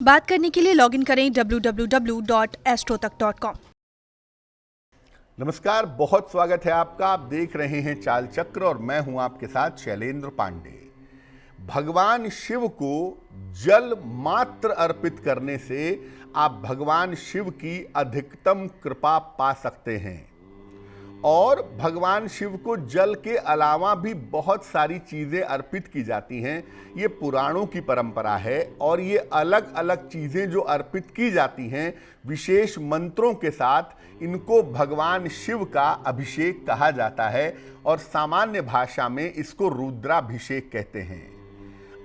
बात करने के लिए लॉगिन करें www.astrotak.com। नमस्कार, बहुत स्वागत है आपका। आप देख रहे हैं चाल चक्र और मैं हूं आपके साथ शैलेंद्र पांडे। भगवान शिव को जल मात्र अर्पित करने से आप भगवान शिव की अधिकतम कृपा पा सकते हैं और भगवान शिव को जल के अलावा भी बहुत सारी चीज़ें अर्पित की जाती हैं। ये पुराणों की परंपरा है और ये अलग अलग चीज़ें जो अर्पित की जाती हैं विशेष मंत्रों के साथ, इनको भगवान शिव का अभिषेक कहा जाता है और सामान्य भाषा में इसको रुद्राभिषेक कहते हैं।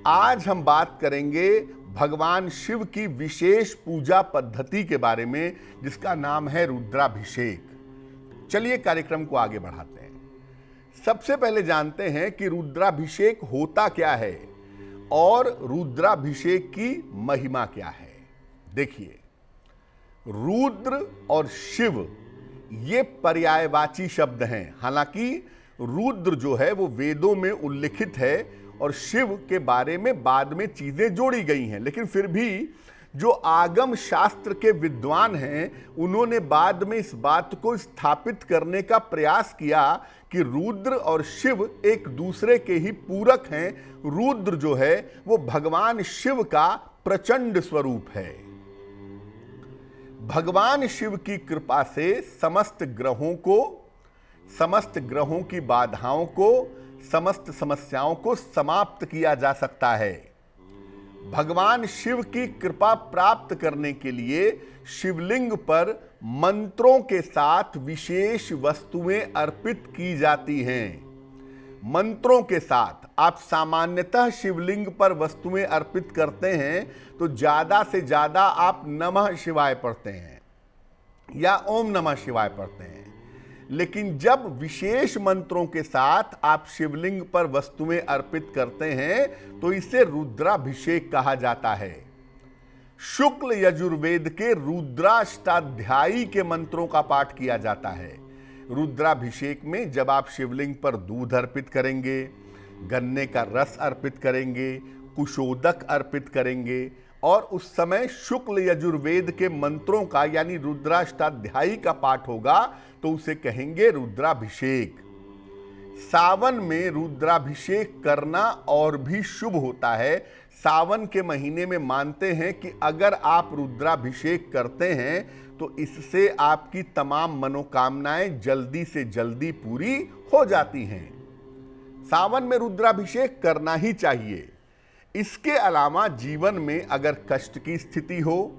आज हम बात करेंगे भगवान शिव की विशेष पूजा पद्धति के बारे में जिसका नाम है रुद्राभिषेक। चलिए कार्यक्रम को आगे बढ़ाते हैं। सबसे पहले जानते हैं कि रुद्राभिषेक होता क्या है और रुद्राभिषेक की महिमा क्या है। देखिए, रुद्र और शिव ये पर्यायवाची शब्द हैं। हालांकि रुद्र जो है वो वेदों में उल्लिखित है और शिव के बारे में बाद में चीजें जोड़ी गई हैं, लेकिन फिर भी जो आगम शास्त्र के विद्वान हैं उन्होंने बाद में इस बात को स्थापित करने का प्रयास किया कि रुद्र और शिव एक दूसरे के ही पूरक हैं। रुद्र जो है वो भगवान शिव का प्रचंड स्वरूप है। भगवान शिव की कृपा से समस्त ग्रहों की बाधाओं को, समस्त समस्याओं को समाप्त किया जा सकता है। भगवान शिव की कृपा प्राप्त करने के लिए शिवलिंग पर मंत्रों के साथ विशेष वस्तुएं अर्पित की जाती हैं। मंत्रों के साथ आप सामान्यतः शिवलिंग पर वस्तुएं अर्पित करते हैं तो ज्यादा से ज्यादा आप नमः शिवाय पढ़ते हैं या ओम नमः शिवाय पढ़ते हैं, लेकिन जब विशेष मंत्रों के साथ आप शिवलिंग पर वस्तुएं अर्पित करते हैं तो इसे रुद्राभिषेक कहा जाता है। शुक्ल यजुर्वेद के रुद्राष्टाध्यायी के मंत्रों का पाठ किया जाता है। रुद्राभिषेक में जब आप शिवलिंग पर दूध अर्पित करेंगे, गन्ने का रस अर्पित करेंगे, कुशोदक अर्पित करेंगे और उस समय शुक्ल यजुर्वेद के मंत्रों का यानी रुद्राष्टाध्यायी का पाठ होगा तो उसे कहेंगे रुद्राभिषेक। सावन में रुद्राभिषेक करना और भी शुभ होता है। सावन के महीने में मानते हैं कि अगर आप रुद्राभिषेक करते हैं तो इससे आपकी तमाम मनोकामनाएं जल्दी से जल्दी पूरी हो जाती हैं। सावन में रुद्राभिषेक करना ही चाहिए। इसके अलावा जीवन में अगर कष्ट की स्थिति हो,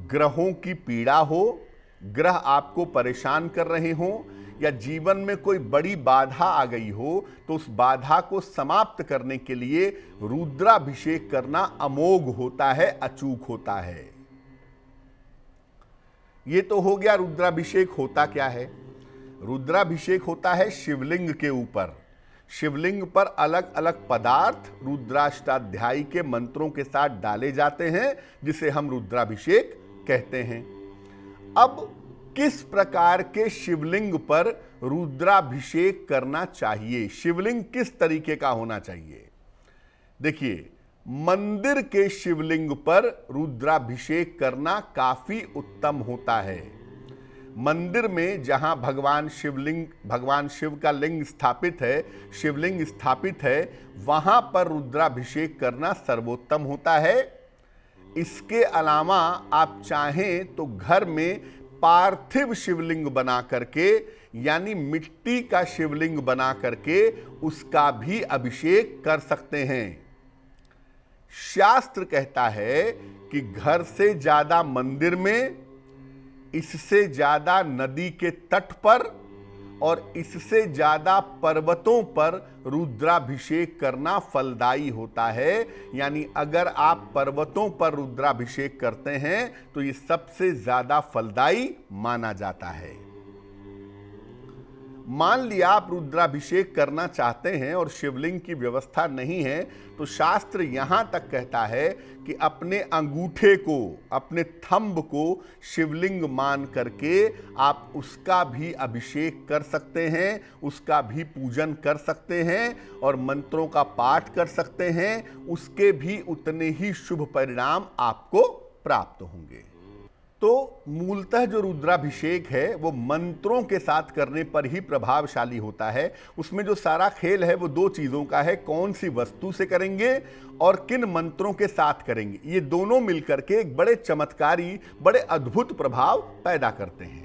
ग्रहों की पीड़ा हो, ग्रह आपको परेशान कर रहे हो या जीवन में कोई बड़ी बाधा आ गई हो तो उस बाधा को समाप्त करने के लिए रुद्राभिषेक करना अमोघ होता है, अचूक होता है। ये तो हो गया रुद्राभिषेक होता क्या है। रुद्राभिषेक होता है शिवलिंग के ऊपर। शिवलिंग पर अलग अलग पदार्थ रुद्राष्टाध्यायी के मंत्रों के साथ डाले जाते हैं जिसे हम रुद्राभिषेक कहते हैं। अब किस प्रकार के शिवलिंग पर रुद्राभिषेक करना चाहिए, शिवलिंग किस तरीके का होना चाहिए। देखिए, मंदिर के शिवलिंग पर रुद्राभिषेक करना काफी उत्तम होता है। मंदिर में जहां भगवान शिव का लिंग स्थापित है, शिवलिंग स्थापित है, वहां पर रुद्राभिषेक करना सर्वोत्तम होता है। इसके अलावा आप चाहें तो घर में पार्थिव शिवलिंग बना करके यानी मिट्टी का शिवलिंग बना करके उसका भी अभिषेक कर सकते हैं। शास्त्र कहता है कि घर से ज्यादा मंदिर में, इससे ज्यादा नदी के तट पर और इससे ज्यादा पर्वतों पर रुद्राभिषेक करना फलदायी होता है। यानी अगर आप पर्वतों पर रुद्राभिषेक करते हैं तो ये सबसे ज्यादा फलदायी माना जाता है। मान लिया आप रुद्राभिषेक करना चाहते हैं और शिवलिंग की व्यवस्था नहीं है, तो शास्त्र यहां तक कहता है कि अपने अंगूठे को, अपने थंब को शिवलिंग मान करके आप उसका भी अभिषेक कर सकते हैं, उसका भी पूजन कर सकते हैं और मंत्रों का पाठ कर सकते हैं। उसके भी उतने ही शुभ परिणाम आपको प्राप्त होंगे। तो मूलतः जो रुद्राभिषेक है वो मंत्रों के साथ करने पर ही प्रभावशाली होता है। उसमें जो सारा खेल है वो दो चीज़ों का है, कौन सी वस्तु से करेंगे और किन मंत्रों के साथ करेंगे। ये दोनों मिलकर के एक बड़े चमत्कारी, बड़े अद्भुत प्रभाव पैदा करते हैं।